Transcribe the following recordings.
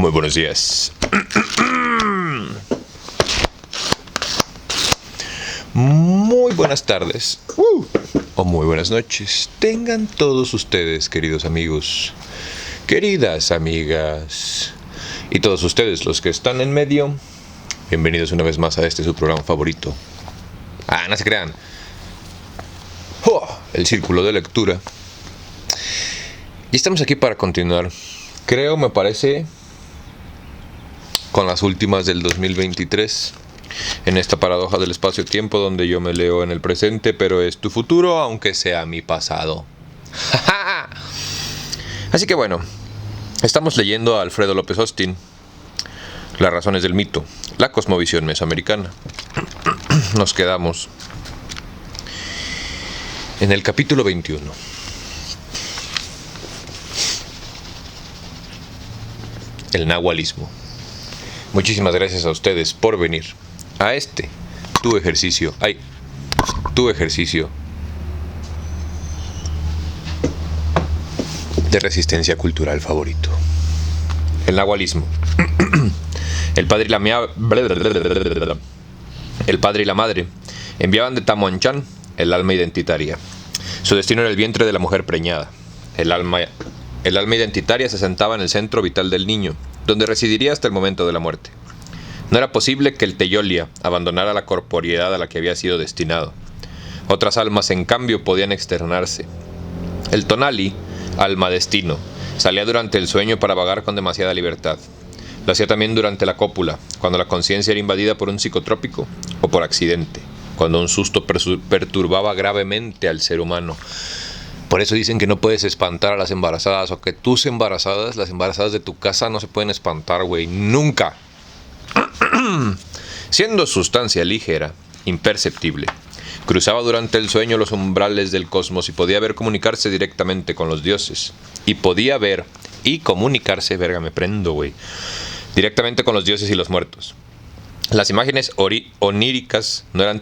Muy buenos días. Muy buenas tardes. O muy buenas noches. Tengan todos ustedes, queridos amigos, queridas amigas, y todos ustedes, los que están en medio, bienvenidos una vez más a su programa favorito. No se crean. El Círculo de Lectura. Y estamos aquí para continuar, me parece, con las últimas del 2023, en esta paradoja del espacio-tiempo donde yo me leo en el presente, pero es tu futuro, aunque sea mi pasado. Así que bueno, estamos leyendo a Alfredo López Austin, Las razones del mito, la cosmovisión mesoamericana. Nos quedamos en el capítulo 21. El nahualismo. Muchísimas gracias a ustedes por venir a tu ejercicio de resistencia cultural favorito. El nahualismo. El padre y la madre enviaban de Tamuanchán el alma identitaria. Su destino era el vientre de la mujer preñada. El alma identitaria se sentaba en el centro vital del niño, donde residiría hasta el momento de la muerte. No era posible que el Teyolia abandonara la corporeidad a la que había sido destinado. Otras almas, en cambio, podían externarse. El Tonali, alma destino, salía durante el sueño para vagar con demasiada libertad. Lo hacía también durante la cópula, cuando la conciencia era invadida por un psicotrópico o por accidente, cuando un susto perturbaba gravemente al ser humano. Por eso dicen que no puedes espantar a las embarazadas, o que las embarazadas de tu casa no se pueden espantar, güey, nunca. Siendo sustancia ligera, imperceptible, cruzaba durante el sueño los umbrales del cosmos y podía comunicarse directamente con los dioses. Y podía ver y comunicarse, directamente con los dioses y los muertos. Las imágenes oníricas no eran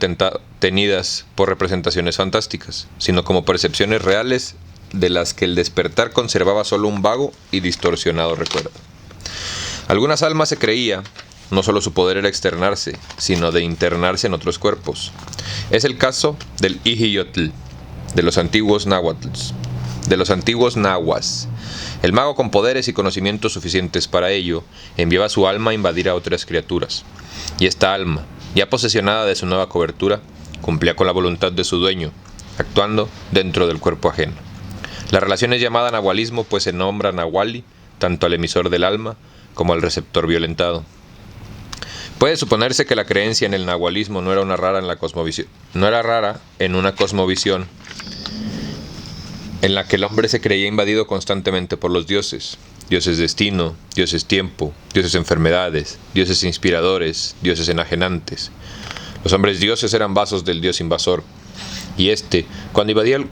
tenidas por representaciones fantásticas, sino como percepciones reales de las que el despertar conservaba solo un vago y distorsionado recuerdo. Algunas almas se creía, no solo su poder era externarse, sino de internarse en otros cuerpos. Es el caso del Ijiyotl, de los antiguos nahuas. El mago, con poderes y conocimientos suficientes para ello, enviaba su alma a invadir a otras criaturas. Y esta alma, ya posesionada de su nueva cobertura, cumplía con la voluntad de su dueño, actuando dentro del cuerpo ajeno. La relación es llamada nahualismo, pues se nombra nahuali tanto al emisor del alma como al receptor violentado. Puede suponerse que la creencia en el nahualismo no era rara en una cosmovisión en la que el hombre se creía invadido constantemente por los dioses. Dioses destino, dioses tiempo, dioses enfermedades, dioses inspiradores, dioses enajenantes. Los hombres dioses eran vasos del dios invasor, y cuando invadía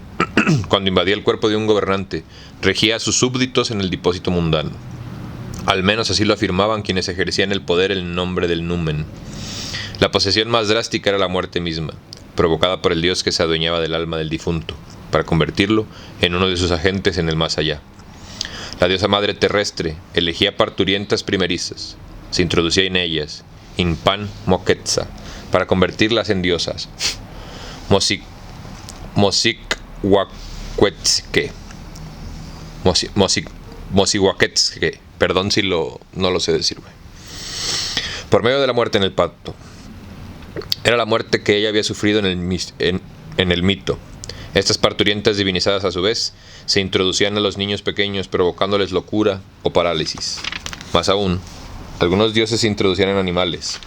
el cuerpo de un gobernante, regía a sus súbditos en el depósito mundano. Al menos así lo afirmaban quienes ejercían el poder en nombre del numen. La posesión más drástica era la muerte misma, provocada por el dios que se adueñaba del alma del difunto, para convertirlo en uno de sus agentes en el más allá. La diosa madre terrestre elegía parturientas primerizas, se introducía en ellas, Inpan Moquetza, para convertirlas en diosas. Mosihuaquetzque, perdón si no lo sé decir, güey. Por medio de la muerte en el pacto. Era la muerte que ella había sufrido en el mito. Estas parturientas divinizadas, a su vez, se introducían a los niños pequeños, provocándoles locura o parálisis. Más aún, algunos dioses se introducían en animales.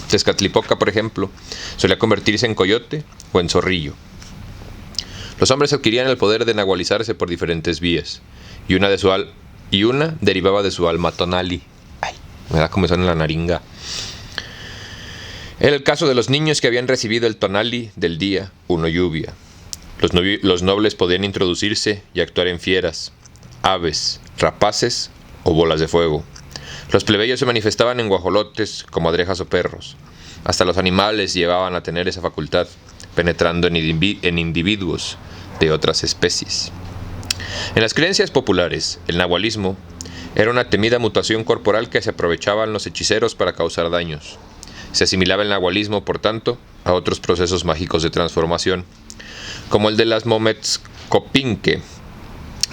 Tezcatlipoca, por ejemplo, solía convertirse en coyote o en zorrillo. Los hombres adquirían el poder de nahualizarse por diferentes vías, y una derivaba de su alma tonali. Ay, me da comezón en la naringa. Era el caso de los niños que habían recibido el tonali del día, uno lluvia. Los nobles podían introducirse y actuar en fieras, aves, rapaces o bolas de fuego. Los plebeyos se manifestaban en guajolotes, comadrejas o perros. Hasta los animales llevaban a tener esa facultad, penetrando en individuos de otras especies. En las creencias populares, el nahualismo Era una temida mutación corporal que se aprovechaban los hechiceros para causar daños. Se asimilaba el nahualismo, por tanto, a otros procesos mágicos de transformación, como el de las Mometzcopinque.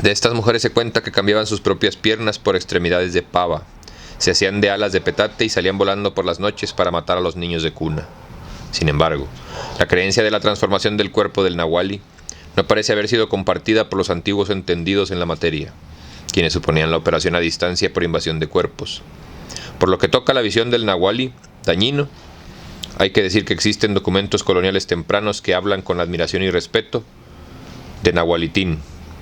De estas mujeres se cuenta que cambiaban sus propias piernas por extremidades de pava, se hacían de alas de petate y salían volando por las noches para matar a los niños de cuna. Sin embargo, la creencia de la transformación del cuerpo del nahuali no parece haber sido compartida por los antiguos entendidos en la materia, quienes suponían la operación a distancia por invasión de cuerpos. Por lo que toca a la visión del nahuali dañino, hay que decir que existen documentos coloniales tempranos que hablan con admiración y respeto de nahualitín,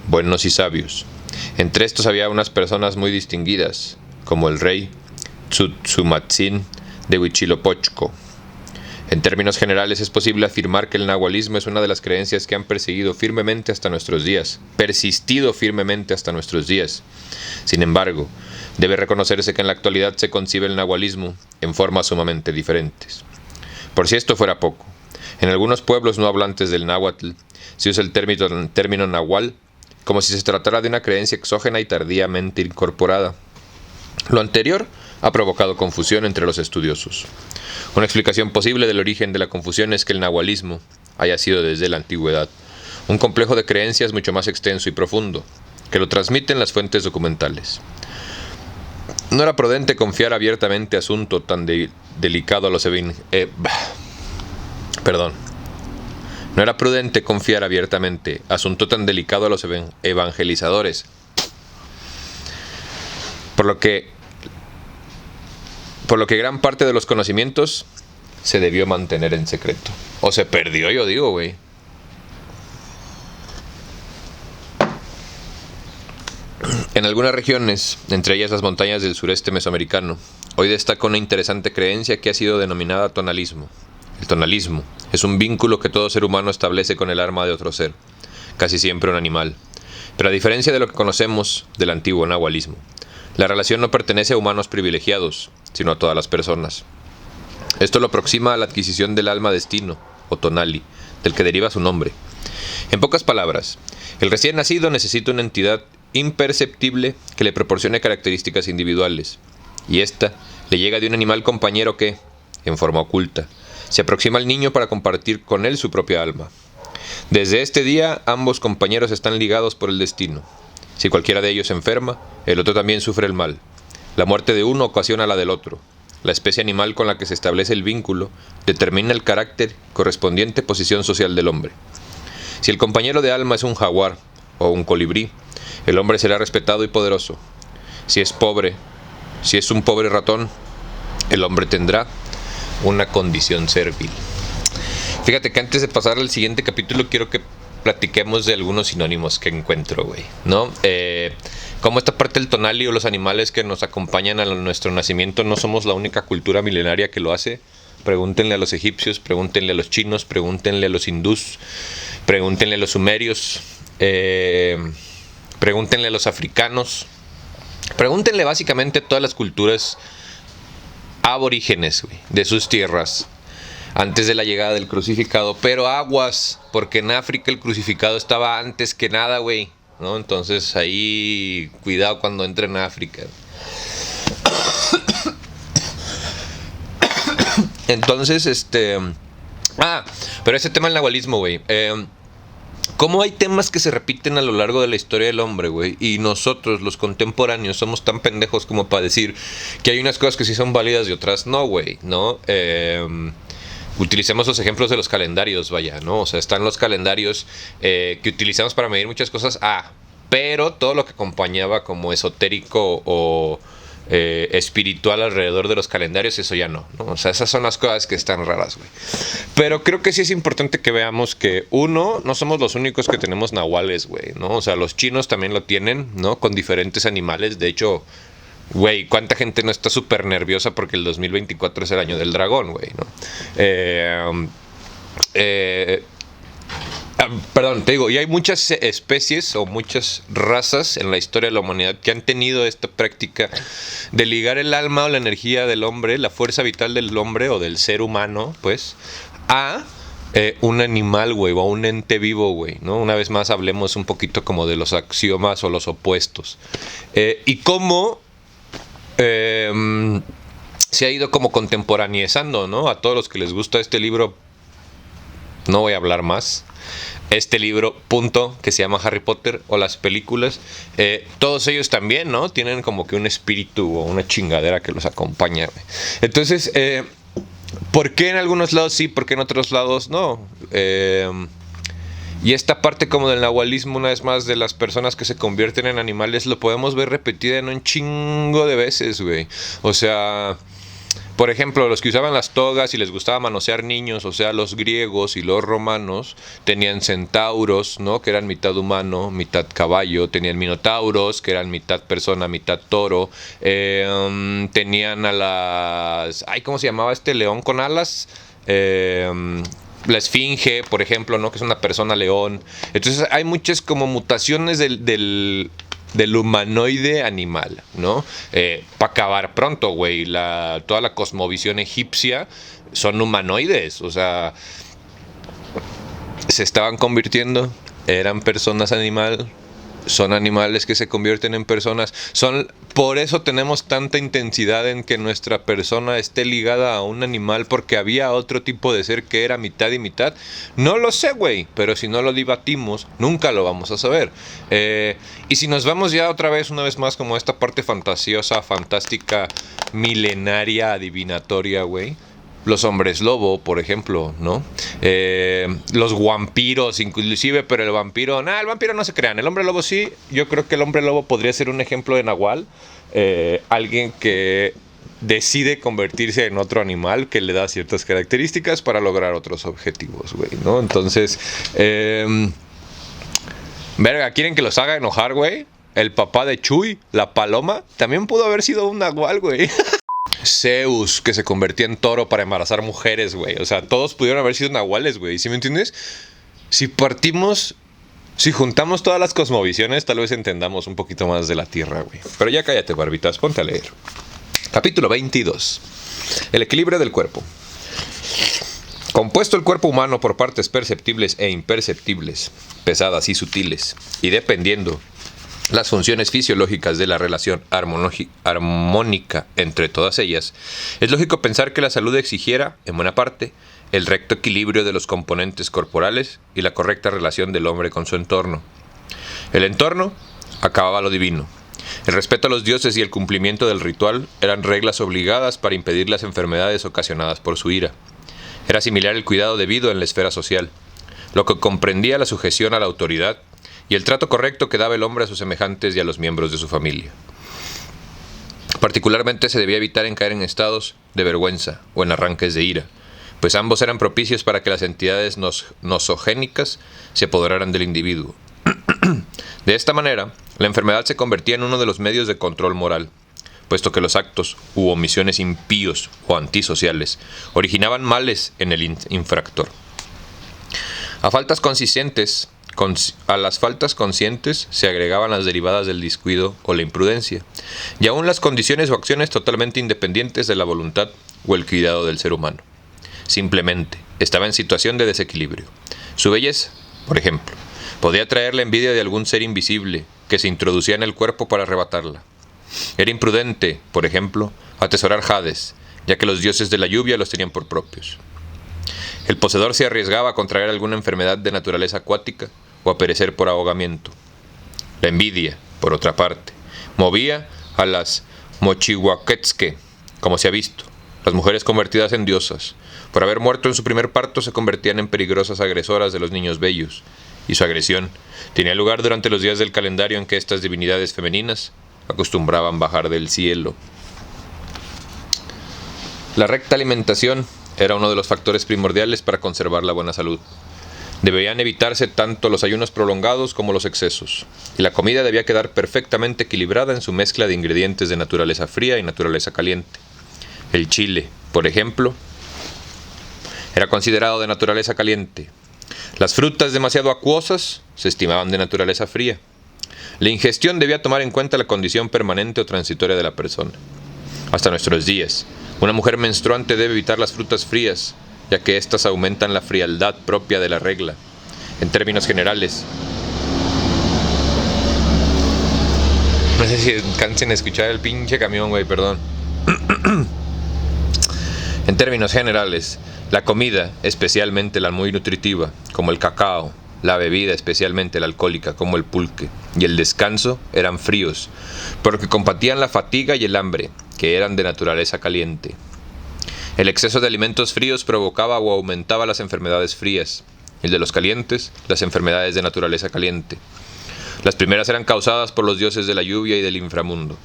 buenos y sabios. Entre estos había unas personas muy distinguidas, como el rey Tzutzumatzin de Huitzilopochtli. En términos generales es posible afirmar que el nahualismo es una de las creencias que han persistido firmemente hasta nuestros días. Sin embargo, debe reconocerse que en la actualidad se concibe el nahualismo en formas sumamente diferentes. Por si esto fuera poco, en algunos pueblos no hablantes del náhuatl se usa el término nahual como si se tratara de una creencia exógena y tardíamente incorporada. Lo anterior ha provocado confusión entre los estudiosos. Una explicación posible del origen de la confusión es que el nahualismo haya sido desde la antigüedad un complejo de creencias mucho más extenso y profundo, que lo transmiten las fuentes documentales. No era prudente confiar abiertamente asunto tan delicado a los evangelizadores, por lo que gran parte de los conocimientos se debió mantener en secreto. O se perdió, yo digo, güey. En algunas regiones, entre ellas las montañas del sureste mesoamericano, hoy destaca una interesante creencia que ha sido denominada tonalismo. El tonalismo es un vínculo que todo ser humano establece con el alma de otro ser, casi siempre un animal. Pero a diferencia de lo que conocemos del antiguo nahualismo, la relación no pertenece a humanos privilegiados, sino a todas las personas. Esto lo aproxima a la adquisición del alma destino, o tonali, del que deriva su nombre. En pocas palabras, el recién nacido necesita una entidad imperceptible que le proporcione características individuales, y ésta le llega de un animal compañero que, en forma oculta, se aproxima al niño para compartir con él su propia alma. Desde este día, ambos compañeros están ligados por el destino. Si cualquiera de ellos se enferma, el otro también sufre el mal. La muerte de uno ocasiona la del otro. La especie animal con la que se establece el vínculo determina el carácter y correspondiente posición social del hombre. Si el compañero de alma es un jaguar o un colibrí, el hombre será respetado y poderoso. Si es un pobre ratón, el hombre tendrá una condición servil. Fíjate que antes de pasar al siguiente capítulo quiero que platiquemos de algunos sinónimos que encuentro, güey, ¿no? Como esta parte del tonali o los animales que nos acompañan a nuestro nacimiento no somos la única cultura milenaria que lo hace. Pregúntenle a los egipcios, pregúntenle a los chinos, pregúntenle a los hindús, pregúntenle a los sumerios, pregúntenle a los africanos, pregúntenle básicamente a todas las culturas aborígenes, güey, de sus tierras antes de la llegada del crucificado. Pero aguas, porque en África el crucificado estaba antes que nada, güey, ¿no? Entonces ahí cuidado cuando entren a África. Entonces, pero ese tema del nahualismo, güey, ¿cómo hay temas que se repiten a lo largo de la historia del hombre, güey? Y nosotros, los contemporáneos, somos tan pendejos como para decir que hay unas cosas que sí son válidas y otras no, güey, ¿no? Utilicemos los ejemplos de los calendarios, vaya, ¿no? O sea, están los calendarios que utilizamos para medir muchas cosas, pero todo lo que acompañaba como esotérico o espiritual alrededor de los calendarios, eso ya no, ¿no? O sea, esas son las cosas que están raras, güey. Pero creo que sí es importante que veamos que, uno, no somos los únicos que tenemos nahuales, güey, ¿no? O sea, los chinos también lo tienen, ¿no? Con diferentes animales. De hecho, güey, ¿cuánta gente no está súper nerviosa porque el 2024 es el año del dragón, güey, ¿no? Perdón, te digo, y hay muchas especies o muchas razas en la historia de la humanidad que han tenido esta práctica de ligar el alma o la energía del hombre, la fuerza vital del hombre o del ser humano, pues, a un animal, güey, o a un ente vivo, güey, ¿no? Una vez más hablemos un poquito como de los axiomas o los opuestos. Y cómo se ha ido como contemporaneizando, ¿no? A todos los que les gusta este libro, no voy a hablar más. Este libro, punto, que se llama Harry Potter, o las películas, todos ellos también, ¿no? Tienen como que un espíritu o una chingadera que los acompaña. Entonces, ¿por qué en algunos lados sí, por qué en otros lados no? Y esta parte como del nahualismo, una vez más, de las personas que se convierten en animales, lo podemos ver repetida en un chingo de veces, güey. O sea, por ejemplo, los que usaban las togas y les gustaba manosear niños, o sea, los griegos y los romanos, tenían centauros, ¿no? Que eran mitad humano, mitad caballo. Tenían minotauros, que eran mitad persona, mitad toro. Tenían a las... Ay, ¿cómo se llamaba este león con alas? La esfinge, por ejemplo, ¿no? Que es una persona león. Entonces hay muchas como mutaciones del humanoide animal, ¿no? Para acabar pronto, güey, toda la cosmovisión egipcia son humanoides, o sea, se estaban convirtiendo, eran personas animal, son animales que se convierten en personas, por eso tenemos tanta intensidad en que nuestra persona esté ligada a un animal, porque había otro tipo de ser que era mitad y mitad. No lo sé, güey, pero si no lo debatimos, nunca lo vamos a saber. Y si nos vamos ya otra vez, una vez más, como esta parte fantasiosa, fantástica, milenaria, adivinatoria, güey. Los hombres lobo, por ejemplo, ¿no? Los vampiros, inclusive, pero el vampiro no se crean. El hombre lobo sí, yo creo que el hombre lobo podría ser un ejemplo de nahual. Alguien que decide convertirse en otro animal que le da ciertas características para lograr otros objetivos, güey, ¿no? Entonces, verga, ¿quieren que los haga enojar, güey? El papá de Chuy, la paloma, también pudo haber sido un nahual, güey. Zeus, que se convertía en toro para embarazar mujeres, güey. O sea, todos pudieron haber sido nahuales, güey. ¿Sí me entiendes? Si juntamos todas las cosmovisiones, tal vez entendamos un poquito más de la Tierra, güey. Pero ya cállate, barbitas, ponte a leer. Capítulo 22. El equilibrio del cuerpo. Compuesto el cuerpo humano por partes perceptibles e imperceptibles, pesadas y sutiles, y dependiendo las funciones fisiológicas de la relación armónica entre todas ellas, es lógico pensar que la salud exigiera, en buena parte, el recto equilibrio de los componentes corporales y la correcta relación del hombre con su entorno. El entorno acababa lo divino. El respeto a los dioses y el cumplimiento del ritual eran reglas obligadas para impedir las enfermedades ocasionadas por su ira. Era similar el cuidado debido en la esfera social, lo que comprendía la sujeción a la autoridad y el trato correcto que daba el hombre a sus semejantes y a los miembros de su familia. Particularmente se debía evitar en caer en estados de vergüenza o en arranques de ira, pues ambos eran propicios para que las entidades nosogénicas se apoderaran del individuo. De esta manera, la enfermedad se convertía en uno de los medios de control moral, puesto que los actos u omisiones impíos o antisociales originaban males en el infractor. A las faltas conscientes se agregaban las derivadas del descuido o la imprudencia, y aún las condiciones o acciones totalmente independientes de la voluntad o el cuidado del ser humano. Simplemente estaba en situación de desequilibrio. Su belleza, por ejemplo, podía atraer la envidia de algún ser invisible que se introducía en el cuerpo para arrebatarla. Era imprudente, por ejemplo, atesorar jades, ya que los dioses de la lluvia los tenían por propios. El poseedor se arriesgaba a contraer alguna enfermedad de naturaleza acuática o a perecer por ahogamiento. La envidia, por otra parte, movía a las mochihuaquetzque, como se ha visto, las mujeres convertidas en diosas. Por haber muerto en su primer parto se convertían en peligrosas agresoras de los niños bellos, y su agresión tenía lugar durante los días del calendario en que estas divinidades femeninas acostumbraban bajar del cielo. La recta alimentación era uno de los factores primordiales para conservar la buena salud. Debían evitarse tanto los ayunos prolongados como los excesos, y la comida debía quedar perfectamente equilibrada en su mezcla de ingredientes de naturaleza fría y naturaleza caliente. El chile, por ejemplo, era considerado de naturaleza caliente. Las frutas demasiado acuosas se estimaban de naturaleza fría. La ingestión debía tomar en cuenta la condición permanente o transitoria de la persona. Hasta nuestros días, una mujer menstruante debe evitar las frutas frías, ya que éstas aumentan la frialdad propia de la regla. En términos generales, sé si cansen de escuchar el pinche camión, güey, perdón. En términos generales, la comida, especialmente la muy nutritiva, como el cacao, la bebida, especialmente la alcohólica, como el pulque, y el descanso eran fríos, porque combatían la fatiga y el hambre, que eran de naturaleza caliente. El exceso de alimentos fríos provocaba o aumentaba las enfermedades frías, el de los calientes, las enfermedades de naturaleza caliente. Las primeras eran causadas por los dioses de la lluvia y del inframundo,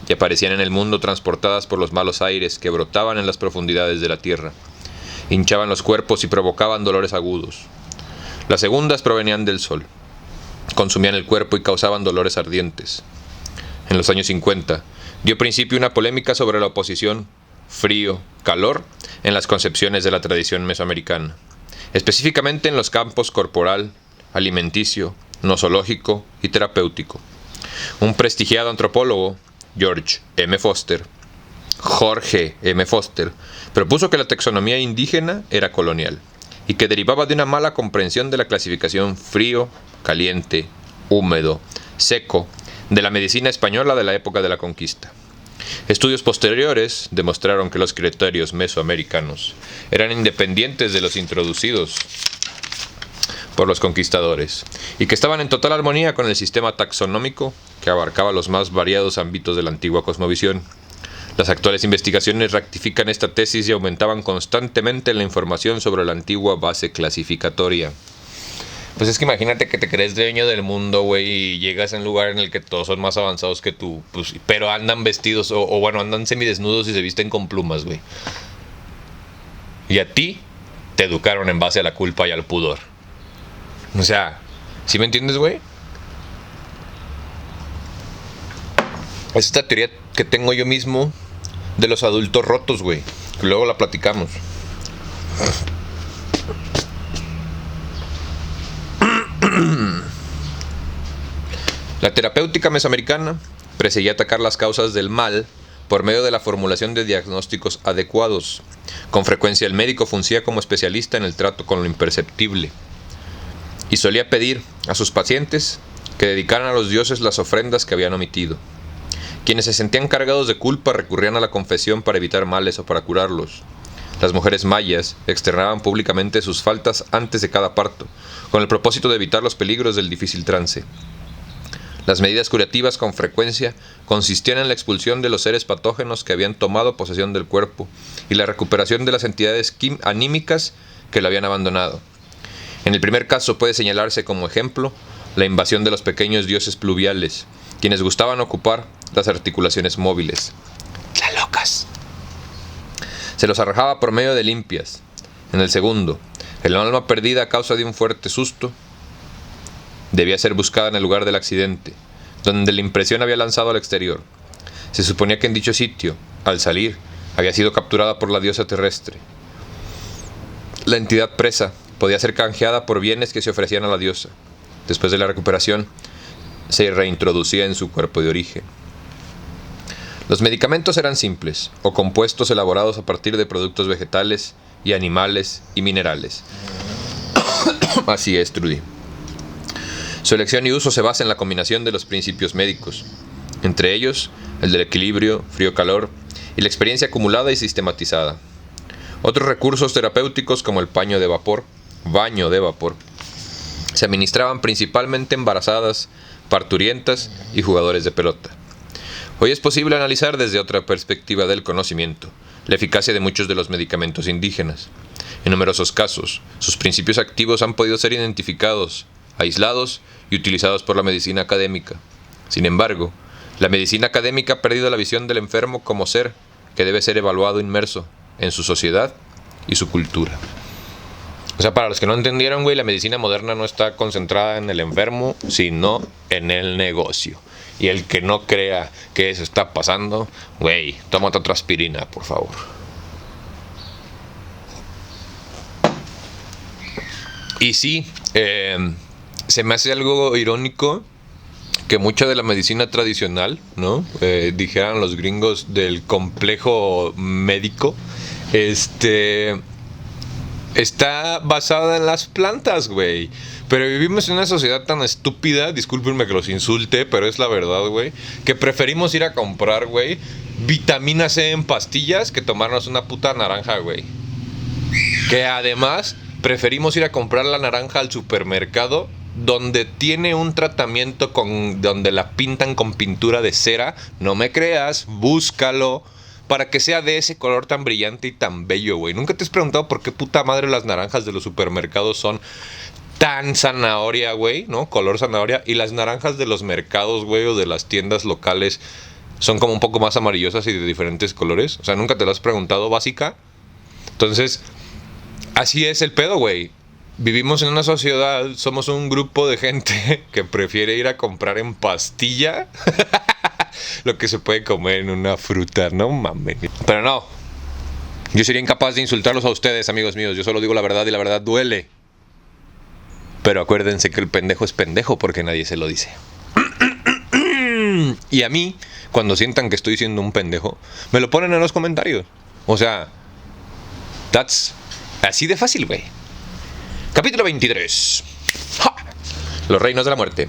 y aparecían en el mundo transportadas por los malos aires que brotaban en las profundidades de la tierra. Hinchaban los cuerpos y provocaban dolores agudos. Las segundas provenían del sol. Consumían el cuerpo y causaban dolores ardientes. En los años 50, dio principio una polémica sobre la oposición frío-calor en las concepciones de la tradición mesoamericana, específicamente en los campos corporal, alimenticio, nosológico y terapéutico. Un prestigiado antropólogo, Jorge M. Foster, propuso que la taxonomía indígena era colonial y que derivaba de una mala comprensión de la clasificación frío, caliente, húmedo, seco de la medicina española de la época de la conquista. Estudios posteriores demostraron que los criterios mesoamericanos eran independientes de los introducidos por los conquistadores y que estaban en total armonía con el sistema taxonómico que abarcaba los más variados ámbitos de la antigua cosmovisión. Las actuales investigaciones rectifican esta tesis y aumentaban constantemente la información sobre la antigua base clasificatoria. Pues es que imagínate que te crees dueño del mundo, güey, y llegas a un lugar en el que todos son más avanzados que tú, pues, pero andan vestidos, o bueno, andan semidesnudos y se visten con plumas, güey. Y a ti te educaron en base a la culpa y al pudor. O sea, ¿sí me entiendes, güey? Es esta teoría que tengo yo mismo de los adultos rotos, güey. Que luego la platicamos. La terapéutica mesoamericana perseguía atacar las causas del mal por medio de la formulación de diagnósticos adecuados. Con frecuencia el médico fungía como especialista en el trato con lo imperceptible y solía pedir a sus pacientes que dedicaran a los dioses las ofrendas que habían omitido. Quienes se sentían cargados de culpa recurrían a la confesión para evitar males o para curarlos. Las mujeres mayas externaban públicamente sus faltas antes de cada parto, con el propósito de evitar los peligros del difícil trance. Las medidas curativas con frecuencia consistían en la expulsión de los seres patógenos que habían tomado posesión del cuerpo y la recuperación de las entidades anímicas que lo habían abandonado. En el primer caso puede señalarse como ejemplo la invasión de los pequeños dioses pluviales, quienes gustaban ocupar las articulaciones móviles. ¡Tlalocas! Se los arrojaba por medio de limpias. En el segundo, el alma perdida a causa de un fuerte susto debía ser buscada en el lugar del accidente, donde la impresión había lanzado al exterior. Se suponía que en dicho sitio, al salir, había sido capturada por la diosa terrestre. La entidad presa podía ser canjeada por bienes que se ofrecían a la diosa. Después de la recuperación, se reintroducía en su cuerpo de origen. Los medicamentos eran simples, o compuestos elaborados a partir de productos vegetales y animales y minerales. Así es, Trudy. Su elección y uso se basa en la combinación de los principios médicos, entre ellos el del equilibrio, frío-calor y la experiencia acumulada y sistematizada. Otros recursos terapéuticos como el baño de vapor, se administraban principalmente embarazadas, parturientas y jugadores de pelota. Hoy es posible analizar desde otra perspectiva del conocimiento la eficacia de muchos de los medicamentos indígenas. En numerosos casos, sus principios activos han podido ser identificados, aislados y utilizados por la medicina académica. Sin embargo, la medicina académica ha perdido la visión del enfermo como ser que debe ser evaluado inmerso en su sociedad y su cultura. O sea, para los que no entendieron, güey, la medicina moderna no está concentrada en el enfermo, sino en el negocio. Y el que no crea que eso está pasando, güey, tómate otra aspirina, por favor. Y sí, se me hace algo irónico que mucha de la medicina tradicional, ¿no? Dijeran los gringos del complejo médico, está basada en las plantas, güey. Pero vivimos en una sociedad tan estúpida, discúlpenme que los insulte, pero es la verdad, güey, que preferimos ir a comprar, güey, vitamina C en pastillas que tomarnos una puta naranja, güey. Que además preferimos ir a comprar la naranja al supermercado donde tiene un tratamiento donde la pintan con pintura de cera. No me creas, búscalo, para que sea de ese color tan brillante y tan bello, güey. ¿Nunca te has preguntado por qué puta madre las naranjas de los supermercados son tan zanahoria, güey, ¿no? Color zanahoria. Y las naranjas de los mercados, güey, o de las tiendas locales son como un poco más amarillosas y de diferentes colores. O sea, ¿nunca te lo has preguntado, básica? Entonces, así es el pedo, güey. Vivimos en una sociedad, somos un grupo de gente que prefiere ir a comprar en pastilla lo que se puede comer en una fruta, no mames. Pero no, yo sería incapaz de insultarlos a ustedes, amigos míos. Yo solo digo la verdad y la verdad duele. Pero acuérdense que el pendejo es pendejo porque nadie se lo dice. Y a mí, cuando sientan que estoy siendo un pendejo, me lo ponen en los comentarios. O sea, that's así de fácil, güey. Capítulo 23. ¡Ja! Los reinos de la muerte.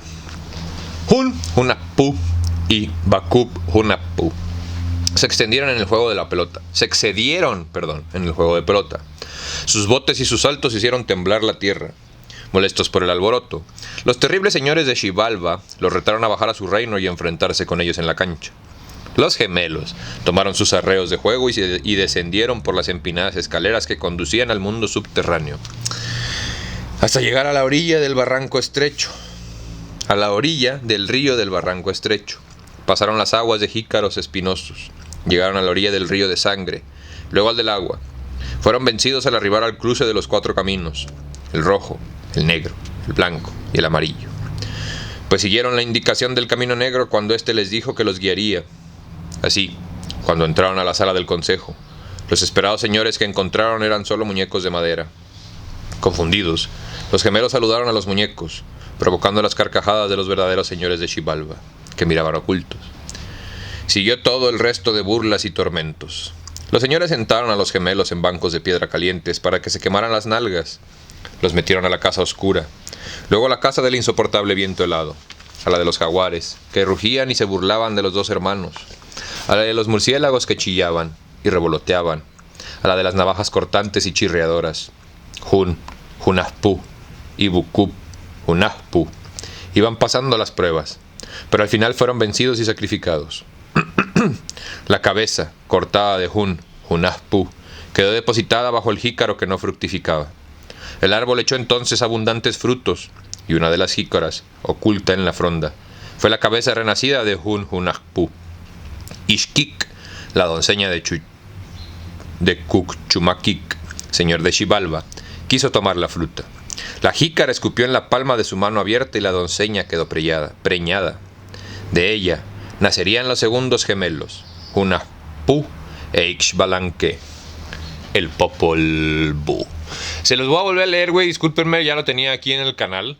Hun Hunahpu y Bakub Hunahpu se excedieron en el juego de pelota. Sus botes y sus saltos hicieron temblar la tierra. Molestos por el alboroto, los terribles señores de Xibalba los retaron a bajar a su reino y enfrentarse con ellos en la cancha. Los gemelos tomaron sus arreos de juego y descendieron por las empinadas escaleras que conducían al mundo subterráneo, hasta llegar a la orilla del barranco estrecho. A la orilla del río del barranco estrecho. Pasaron las aguas de jícaros espinosos. Llegaron a la orilla del río de sangre, luego al del agua. Fueron vencidos al arribar al cruce de los 4 caminos, el rojo, el negro, el blanco y el amarillo. Pues siguieron la indicación del camino negro cuando éste les dijo que los guiaría. Así, cuando entraron a la sala del consejo, los esperados señores que encontraron eran solo muñecos de madera. Confundidos, los gemelos saludaron a los muñecos, provocando las carcajadas de los verdaderos señores de Xibalba, que miraban ocultos. Siguió todo el resto de burlas y tormentos. Los señores sentaron a los gemelos en bancos de piedra calientes para que se quemaran las nalgas. Los metieron a la casa oscura, luego a la casa del insoportable viento helado, a la de los jaguares, que rugían y se burlaban de los 2 hermanos, a la de los murciélagos que chillaban y revoloteaban, a la de las navajas cortantes y chirriadoras. Hunahpu y Bakub Hunahpu iban pasando las pruebas, pero al final fueron vencidos y sacrificados. La cabeza, cortada de Hunahpu, quedó depositada bajo el jícaro que no fructificaba. El árbol echó entonces abundantes frutos, y una de las jícaras, oculta en la fronda, fue la cabeza renacida de Hunahpu. Ixquic, la doncella de Cucchumaquic, señor de Xibalba, quiso tomar la fruta. La jícara escupió en la palma de su mano abierta y la doncella quedó preñada. De ella nacerían los segundos gemelos, Hunahpu e Ixbalanque, el Popol Vuh. Se los voy a volver a leer, güey, discúlpenme, ya lo tenía aquí en el canal,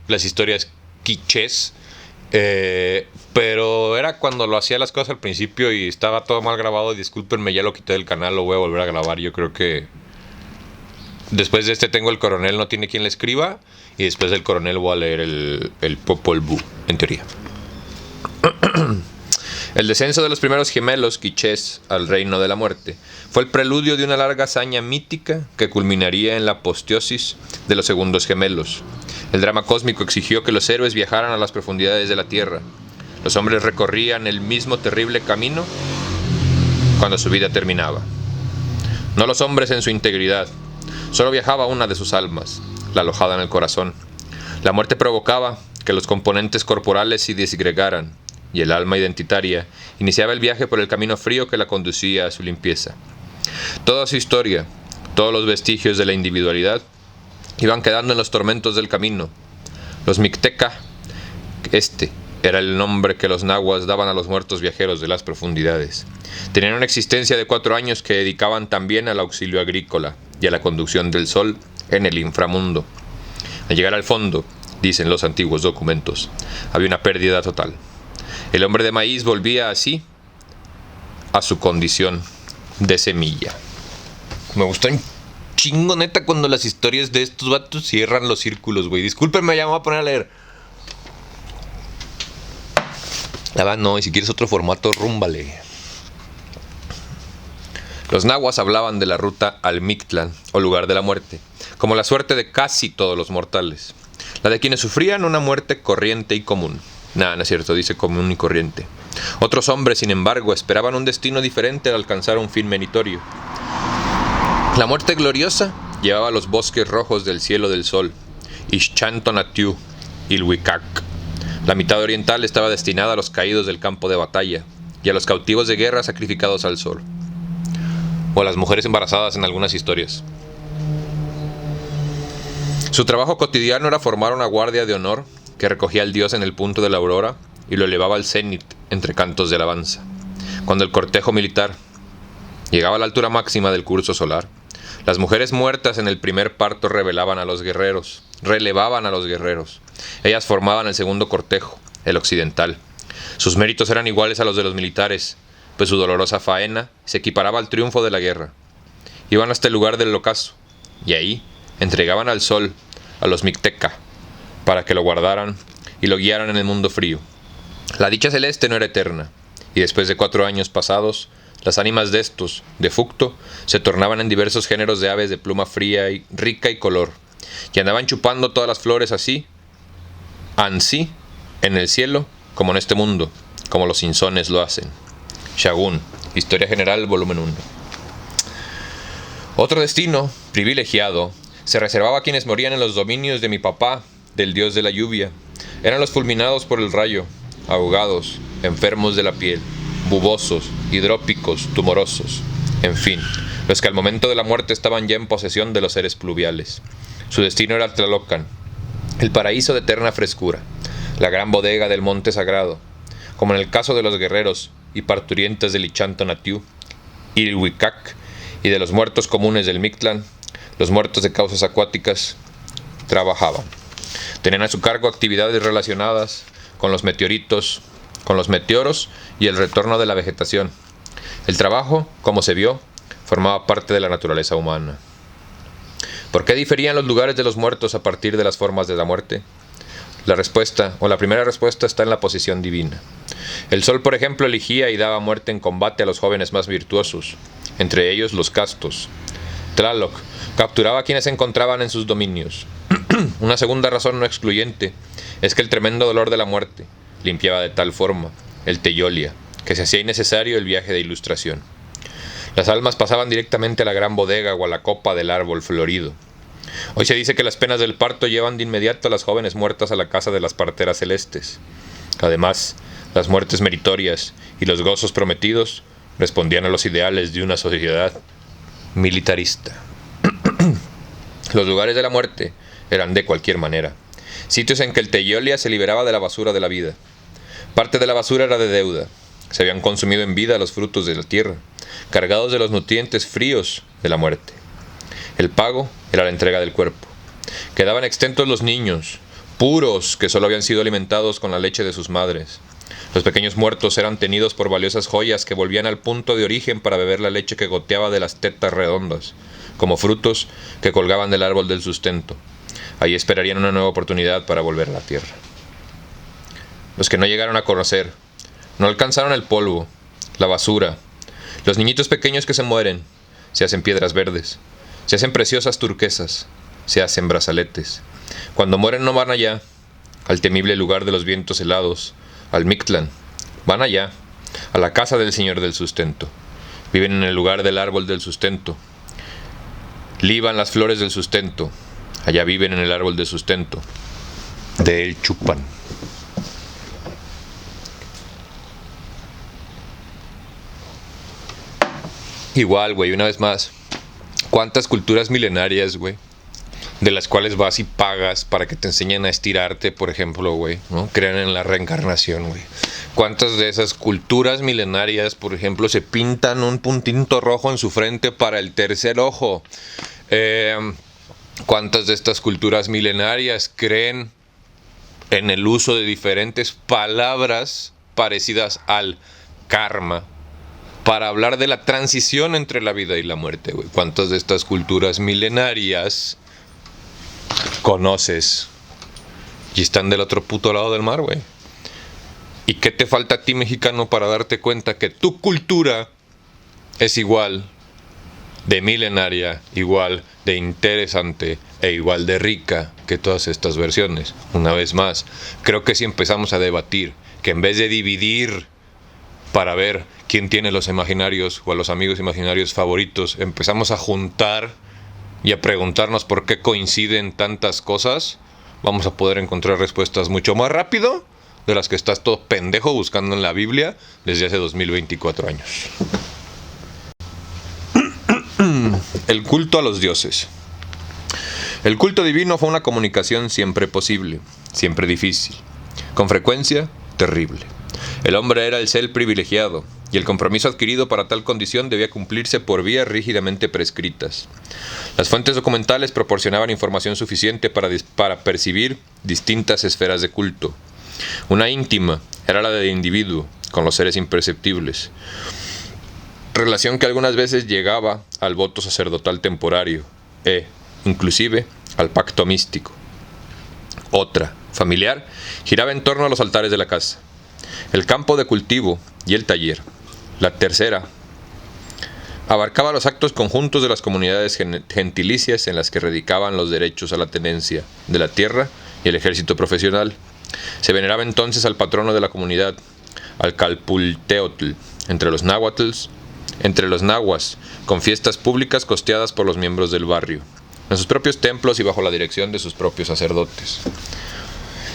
las historias quichés, pero era cuando lo hacía las cosas al principio y estaba todo mal grabado, discúlpenme, ya lo quité del canal, lo voy a volver a grabar. Yo creo que después de este tengo el coronel no tiene quien le escriba, y después del coronel voy a leer el Popol Vuh, en teoría. El descenso de los primeros gemelos quichés al reino de la muerte fue el preludio de una larga hazaña mítica que culminaría en la apoteosis de los segundos gemelos. El drama cósmico exigió que los héroes viajaran a las profundidades de la tierra. Los hombres recorrían el mismo terrible camino cuando su vida terminaba. No los hombres en su integridad, solo viajaba una de sus almas, la alojada en el corazón. La muerte provocaba que los componentes corporales se disgregaran, y el alma identitaria iniciaba el viaje por el camino frío que la conducía a su limpieza. Toda su historia, todos los vestigios de la individualidad, iban quedando en los tormentos del camino. Los Mixteca, era el nombre que los nahuas daban a los muertos viajeros de las profundidades. Tenían una existencia de 4 años que dedicaban también al auxilio agrícola y a la conducción del sol en el inframundo. Al llegar al fondo, dicen los antiguos documentos, había una pérdida total. El hombre de maíz volvía así a su condición de semilla. Me gusta un chingo, neta, cuando las historias de estos vatos cierran los círculos, güey. Discúlpenme, ya me voy a poner a leer. La verdad, no, y si quieres otro formato, rúmbale. Los nahuas hablaban de la ruta al Mictlán, o lugar de la muerte, como la suerte de casi todos los mortales. La de quienes sufrían una muerte corriente y común. Nada, no es cierto, dice común y corriente. Otros hombres, sin embargo, esperaban un destino diferente al alcanzar un fin meritorio. La muerte gloriosa llevaba a los bosques rojos del cielo del sol, Ixchantonatiu, Ilhuicac. La mitad oriental estaba destinada a los caídos del campo de batalla y a los cautivos de guerra sacrificados al sol. O a las mujeres embarazadas en algunas historias. Su trabajo cotidiano era formar una guardia de honor que recogía al dios en el punto de la aurora y lo elevaba al cenit entre cantos de alabanza. Cuando el cortejo militar llegaba a la altura máxima del curso solar, las mujeres muertas en el primer parto relevaban a los guerreros. Ellas formaban el segundo cortejo, el occidental. Sus méritos eran iguales a los de los militares, pues su dolorosa faena se equiparaba al triunfo de la guerra. Iban hasta el lugar del ocaso, y ahí entregaban al sol a los Micteca, para que lo guardaran y lo guiaran en el mundo frío. La dicha celeste no era eterna, y después de 4 años pasados, las ánimas de estos, de Fucto, se tornaban en diversos géneros de aves de pluma fría y rica y color, y andaban chupando todas las flores ansí, en el cielo, como en este mundo, como los insones lo hacen. Shagún, Historia General, volumen 1. Otro destino, privilegiado, se reservaba a quienes morían en los dominios de mi papá, del dios de la lluvia. Eran los fulminados por el rayo, ahogados, enfermos de la piel, bubosos, hidrópicos, tumorosos, en fin, los que al momento de la muerte estaban ya en posesión de los seres pluviales. Su destino era Tlalocan, el paraíso de eterna frescura, la gran bodega del monte sagrado, como en el caso de los guerreros y parturientas del Ixchantonatiu, Ilhuicac, y de los muertos comunes del Mictlán. Los muertos de causas acuáticas trabajaban. Tenían a su cargo actividades relacionadas con los meteoritos, con los meteoros y el retorno de la vegetación. El trabajo, como se vio, formaba parte de la naturaleza humana. ¿Por qué diferían los lugares de los muertos a partir de las formas de la muerte? La primera respuesta está en la posición divina. El sol, por ejemplo, elegía y daba muerte en combate a los jóvenes más virtuosos, entre ellos los castos. Tlaloc capturaba a quienes se encontraban en sus dominios. Una segunda razón no excluyente es que el tremendo dolor de la muerte limpiaba de tal forma el Teyolia que se hacía innecesario el viaje de ilustración. Las almas pasaban directamente a la gran bodega o a la copa del árbol florido. Hoy se dice que las penas del parto llevan de inmediato a las jóvenes muertas a la casa de las parteras celestes. Además, las muertes meritorias y los gozos prometidos respondían a los ideales de una sociedad militarista. Los lugares de la muerte eran de cualquier manera sitios en que el Teyolia se liberaba de la basura de la vida. Parte de la basura era de deuda. Se habían consumido en vida los frutos de la tierra, cargados de los nutrientes fríos de la muerte. El pago era la entrega del cuerpo. Quedaban exentos los niños, puros, que solo habían sido alimentados con la leche de sus madres. Los pequeños muertos eran tenidos por valiosas joyas que volvían al punto de origen para beber la leche que goteaba de las tetas redondas, como frutos que colgaban del árbol del sustento. Ahí esperarían una nueva oportunidad para volver a la tierra. Los que no llegaron a conocer, no alcanzaron el polvo, la basura. Los niñitos pequeños que se mueren, se hacen piedras verdes, se hacen preciosas turquesas, se hacen brazaletes. Cuando mueren no van allá, al temible lugar de los vientos helados, al Mictlán. Van allá, a la casa del Señor del Sustento. Viven en el lugar del árbol del sustento. Liban las flores del sustento. Allá viven en el árbol del sustento. De él chupan. Igual, güey, una vez más. ¿Cuántas culturas milenarias, güey? De las cuales vas y pagas para que te enseñen a estirarte, por ejemplo, güey, ¿no? Crean en la reencarnación, güey. ¿Cuántas de esas culturas milenarias, por ejemplo, se pintan un puntito rojo en su frente para el tercer ojo? ¿Cuántas de estas culturas milenarias creen en el uso de diferentes palabras parecidas al karma para hablar de la transición entre la vida y la muerte, güey. ¿Cuántas de estas culturas milenarias conoces y están del otro puto lado del mar, güey? ¿Y qué te falta a ti, mexicano, para darte cuenta que tu cultura es igual de milenaria, igual de interesante e igual de rica que todas estas versiones? Una vez más, creo que si empezamos a debatir que en vez de dividir para ver quién tiene los imaginarios o a los amigos imaginarios favoritos, empezamos a juntar y a preguntarnos por qué coinciden tantas cosas, vamos a poder encontrar respuestas mucho más rápido de las que estás todo pendejo buscando en la Biblia desde hace 2024 años. El culto a los dioses. El culto divino fue una comunicación siempre posible, siempre difícil, con frecuencia terrible. El hombre era el ser privilegiado, y el compromiso adquirido para tal condición debía cumplirse por vías rígidamente prescritas. Las fuentes documentales proporcionaban información suficiente para percibir distintas esferas de culto. Una íntima era la del individuo con los seres imperceptibles, relación que algunas veces llegaba al voto sacerdotal temporario inclusive al pacto místico. Otra, familiar, giraba en torno a los altares de la casa, el campo de cultivo y el taller. La tercera abarcaba los actos conjuntos de las comunidades gentilicias en las que radicaban los derechos a la tenencia de la tierra y el ejército profesional. Se veneraba entonces al patrono de la comunidad, al Calpulteotl, entre los nahuas, con fiestas públicas costeadas por los miembros del barrio, en sus propios templos y bajo la dirección de sus propios sacerdotes.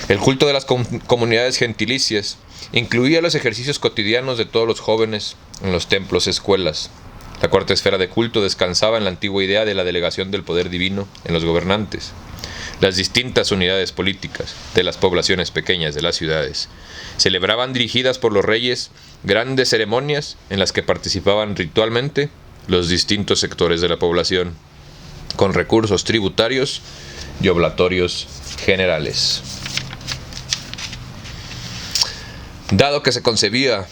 El culto de las comunidades gentilicias incluía los ejercicios cotidianos de todos los jóvenes en los templos escuelas. La cuarta esfera de culto descansaba en la antigua idea de la delegación del poder divino en los gobernantes. Las distintas unidades políticas de las poblaciones pequeñas de las ciudades celebraban, dirigidas por los reyes, grandes ceremonias en las que participaban ritualmente los distintos sectores de la población, con recursos tributarios y oblatorios generales. Dado que se concebía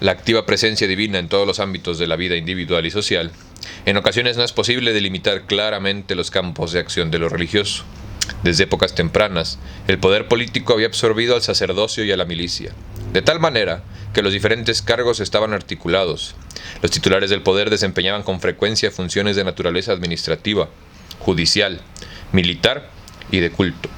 la activa presencia divina en todos los ámbitos de la vida individual y social, en ocasiones no es posible delimitar claramente los campos de acción de lo religioso. Desde épocas tempranas, el poder político había absorbido al sacerdocio y a la milicia, de tal manera que los diferentes cargos estaban articulados. Los titulares del poder desempeñaban con frecuencia funciones de naturaleza administrativa, judicial, militar y de culto.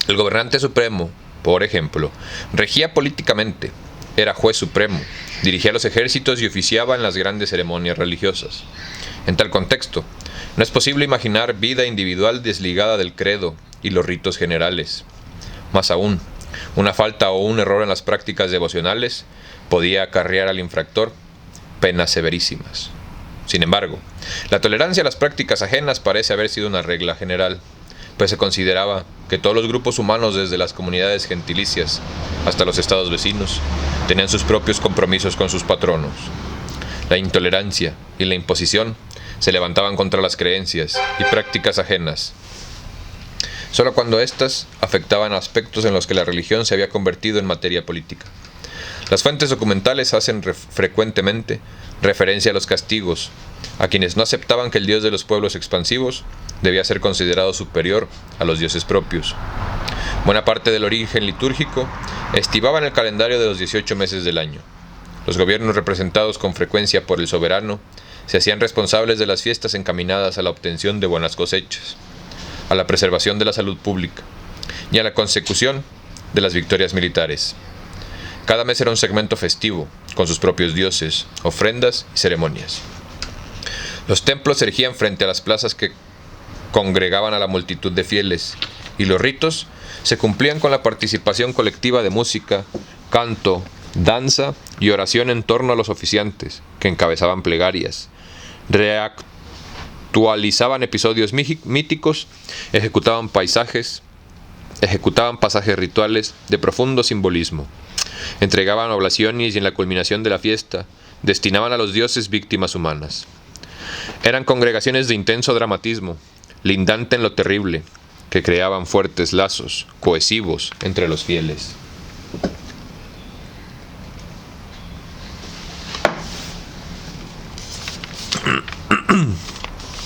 El gobernante supremo, por ejemplo, regía políticamente, era juez supremo, dirigía los ejércitos y oficiaba en las grandes ceremonias religiosas. En tal contexto, no es posible imaginar vida individual desligada del credo y los ritos generales. Más aún, una falta o un error en las prácticas devocionales podía acarrear al infractor penas severísimas. Sin embargo, la tolerancia a las prácticas ajenas parece haber sido una regla general, pues se consideraba que todos los grupos humanos, desde las comunidades gentilicias hasta los estados vecinos, tenían sus propios compromisos con sus patronos. La intolerancia y la imposición se levantaban contra las creencias y prácticas ajenas, solo cuando éstas afectaban aspectos en los que la religión se había convertido en materia política. Las fuentes documentales hacen frecuentemente referencia a los castigos, a quienes no aceptaban que el dios de los pueblos expansivos debía ser considerado superior a los dioses propios. Buena parte del origen litúrgico estibaba en el calendario de los 18 meses del año. Los gobiernos, representados con frecuencia por el soberano, se hacían responsables de las fiestas encaminadas a la obtención de buenas cosechas, a la preservación de la salud pública y a la consecución de las victorias militares. Cada mes era un segmento festivo, con sus propios dioses, ofrendas y ceremonias. Los templos se erigían frente a las plazas que congregaban a la multitud de fieles, y los ritos se cumplían con la participación colectiva de música, canto, danza y oración en torno a los oficiantes, que encabezaban plegarias, reactualizaban episodios míticos, ejecutaban pasajes rituales de profundo simbolismo, entregaban oblaciones y en la culminación de la fiesta destinaban a los dioses víctimas humanas. Eran congregaciones de intenso dramatismo, lindante en lo terrible, que creaban fuertes lazos cohesivos entre los fieles.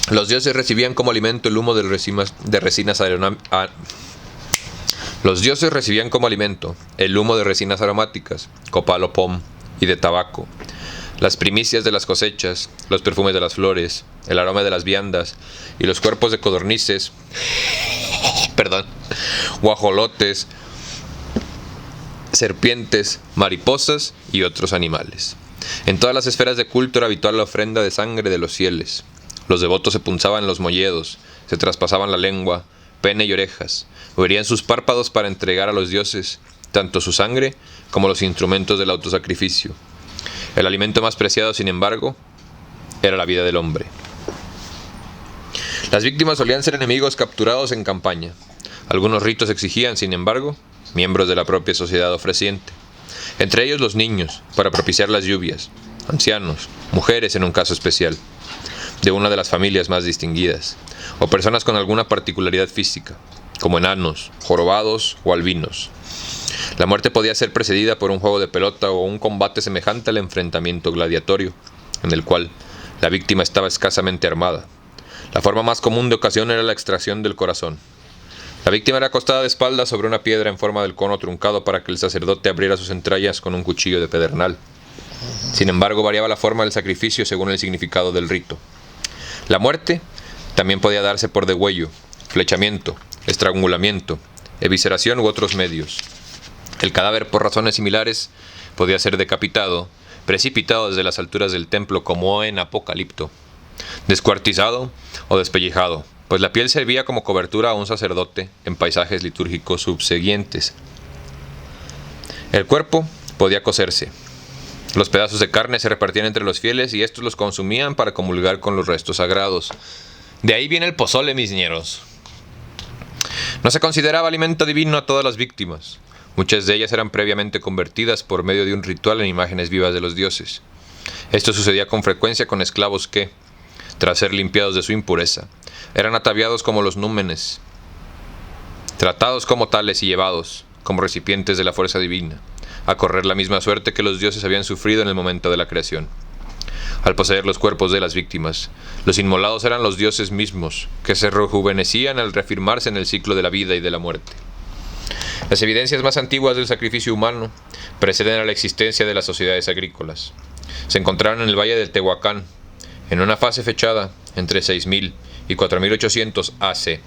Los dioses recibían como alimento el humo de resinas Los dioses recibían como alimento el humo de resinas aromáticas, copal o pom, y de tabaco, las primicias de las cosechas, los perfumes de las flores, el aroma de las viandas y los cuerpos de codornices, guajolotes, serpientes, mariposas y otros animales. En todas las esferas de culto era habitual la ofrenda de sangre de los fieles. Los devotos se punzaban los molledos, se traspasaban la lengua, pene y orejas, o herían sus párpados para entregar a los dioses tanto su sangre como los instrumentos del autosacrificio. El alimento más preciado, sin embargo, era la vida del hombre. Las víctimas solían ser enemigos capturados en campaña. Algunos ritos exigían, sin embargo, miembros de la propia sociedad ofreciente. Entre ellos los niños, para propiciar las lluvias, ancianos, mujeres en un caso especial, de una de las familias más distinguidas, o personas con alguna particularidad física, como enanos, jorobados o albinos. La muerte podía ser precedida por un juego de pelota o un combate semejante al enfrentamiento gladiatorio, en el cual la víctima estaba escasamente armada. La forma más común de ocasión era la extracción del corazón. La víctima era acostada de espaldas sobre una piedra en forma del cono truncado para que el sacerdote abriera sus entrañas con un cuchillo de pedernal. Sin embargo, variaba la forma del sacrificio según el significado del rito. La muerte también podía darse por degüello, flechamiento, estrangulamiento, evisceración u otros medios. El cadáver, por razones similares, podía ser decapitado, precipitado desde las alturas del templo como en Apocalipto, descuartizado o despellejado, pues la piel servía como cobertura a un sacerdote en paisajes litúrgicos subsiguientes. El cuerpo podía cocerse. Los pedazos de carne se repartían entre los fieles y estos los consumían para comulgar con los restos sagrados. De ahí viene el pozole, mis ñeros. No se consideraba alimento divino a todas las víctimas. Muchas de ellas eran previamente convertidas por medio de un ritual en imágenes vivas de los dioses. Esto sucedía con frecuencia con esclavos que, tras ser limpiados de su impureza, eran ataviados como los númenes, tratados como tales y llevados, como recipientes de la fuerza divina, a correr la misma suerte que los dioses habían sufrido en el momento de la creación. Al poseer los cuerpos de las víctimas, los inmolados eran los dioses mismos, que se rejuvenecían al reafirmarse en el ciclo de la vida y de la muerte. Las evidencias más antiguas del sacrificio humano preceden a la existencia de las sociedades agrícolas. Se encontraron en el valle del Tehuacán, en una fase fechada entre 6000 y 4800 AC.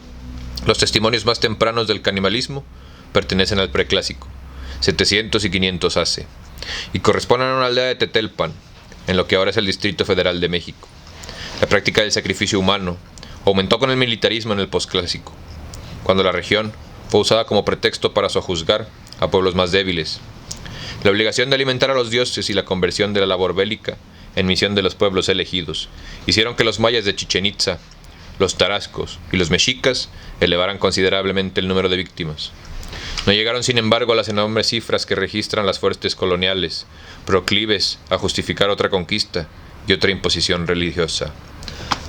Los testimonios más tempranos del canibalismo pertenecen al preclásico, 700 y 500 AC, y corresponden a una aldea de Tetelpan, en lo que ahora es el Distrito Federal de México. La práctica del sacrificio humano aumentó con el militarismo en el posclásico, cuando la región fue usada como pretexto para sojuzgar a pueblos más débiles. La obligación de alimentar a los dioses y la conversión de la labor bélica en misión de los pueblos elegidos hicieron que los mayas de Chichén Itzá, los tarascos y los mexicas elevaran considerablemente el número de víctimas. No llegaron, sin embargo, a las enormes cifras que registran las fuerzas coloniales, proclives a justificar otra conquista y otra imposición religiosa,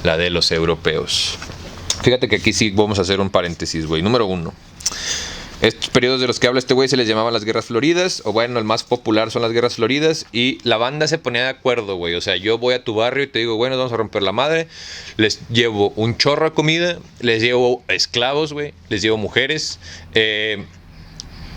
la de los europeos. Fíjate que aquí sí vamos a hacer un paréntesis, güey. Número 1. Estos periodos de los que habla este güey se les llamaban las guerras floridas, o bueno, el más popular son las guerras floridas, y la banda se ponía de acuerdo, güey. O sea, yo voy a tu barrio y te digo, bueno, vamos a romper la madre, les llevo un chorro de comida, les llevo esclavos, güey, les llevo mujeres,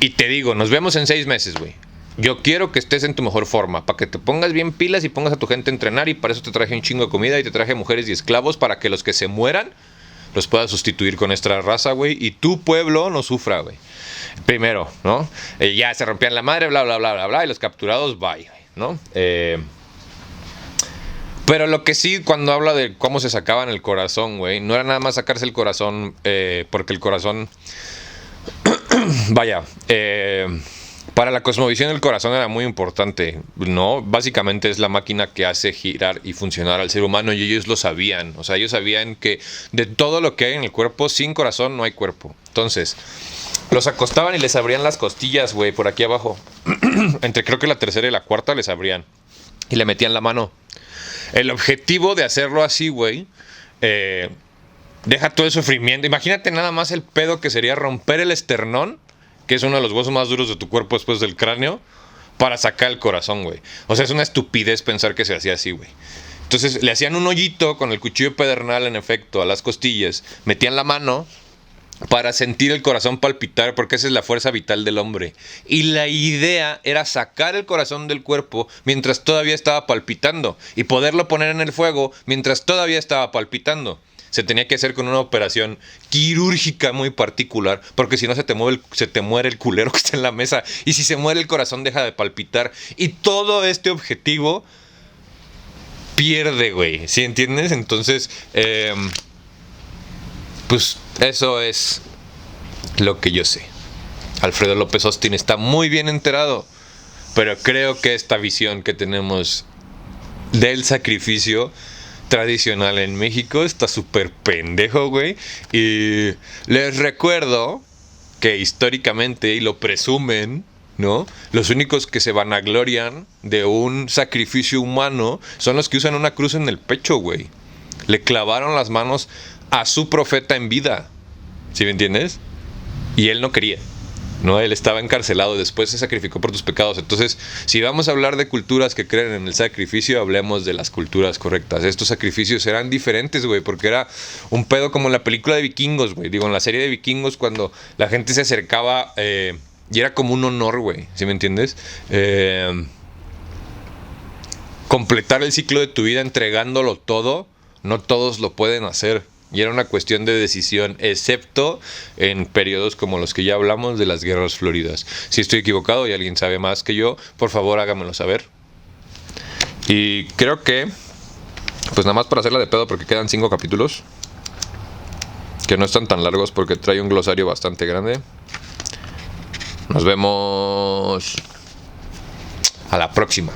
y te digo, nos vemos en 6 meses, güey. Yo quiero que estés en tu mejor forma, para que te pongas bien pilas y pongas a tu gente a entrenar, y para eso te traje un chingo de comida y te traje mujeres y esclavos para que los que se mueran los puedas sustituir con esta raza, güey, y tu pueblo no sufra, güey. Primero, ¿no? Ya se rompían la madre, bla, bla, bla, bla, bla, y los capturados, bye, ¿no? Pero lo que sí, cuando habla de cómo se sacaban el corazón, güey, no era nada más sacarse el corazón, porque el corazón, vaya, para la cosmovisión el corazón era muy importante, ¿no? Básicamente es la máquina que hace girar y funcionar al ser humano, y ellos lo sabían. O sea, ellos sabían que de todo lo que hay en el cuerpo, sin corazón no hay cuerpo. Entonces, los acostaban y les abrían las costillas, güey, por aquí abajo. Entre creo que la tercera y la cuarta les abrían. Y le metían la mano. El objetivo de hacerlo así, güey, deja todo el sufrimiento. Imagínate nada más el pedo que sería romper el esternón, que es uno de los huesos más duros de tu cuerpo después del cráneo, para sacar el corazón, güey. O sea, es una estupidez pensar que se hacía así, güey. Entonces le hacían un hoyito con el cuchillo pedernal, en efecto, a las costillas, metían la mano para sentir el corazón palpitar, porque esa es la fuerza vital del hombre. Y la idea era sacar el corazón del cuerpo mientras todavía estaba palpitando y poderlo poner en el fuego mientras todavía estaba palpitando. Se tenía que hacer con una operación quirúrgica muy particular, porque si no se te muere el culero que está en la mesa, y si se muere el corazón deja de palpitar, y todo este objetivo pierde, güey, ¿sí entiendes? Entonces, pues eso es lo que yo sé. Alfredo López Austin está muy bien enterado, pero creo que esta visión que tenemos del sacrificio tradicional en México está súper pendejo, güey. Y les recuerdo que históricamente, y lo presumen, ¿no? Los únicos que se vanaglorian de un sacrificio humano son los que usan una cruz en el pecho, güey. Le clavaron las manos a su profeta en vida, ¿sí me entiendes? Y él no quería, ¿no? Él estaba encarcelado, después se sacrificó por tus pecados. Entonces, si vamos a hablar de culturas que creen en el sacrificio, hablemos de las culturas correctas. Estos sacrificios eran diferentes, güey, porque era un pedo como en la película de Vikingos, güey. Digo, en la serie de Vikingos, cuando la gente se acercaba y era como un honor, güey, ¿sí me entiendes? Completar el ciclo de tu vida entregándolo todo, no todos lo pueden hacer. Y era una cuestión de decisión, excepto en periodos como los que ya hablamos de las guerras floridas. Si estoy equivocado y alguien sabe más que yo, por favor hágamelo saber. Y creo que, pues nada más para hacerla de pedo, porque quedan 5 capítulos, que no están tan largos porque trae un glosario bastante grande. Nos vemos a la próxima.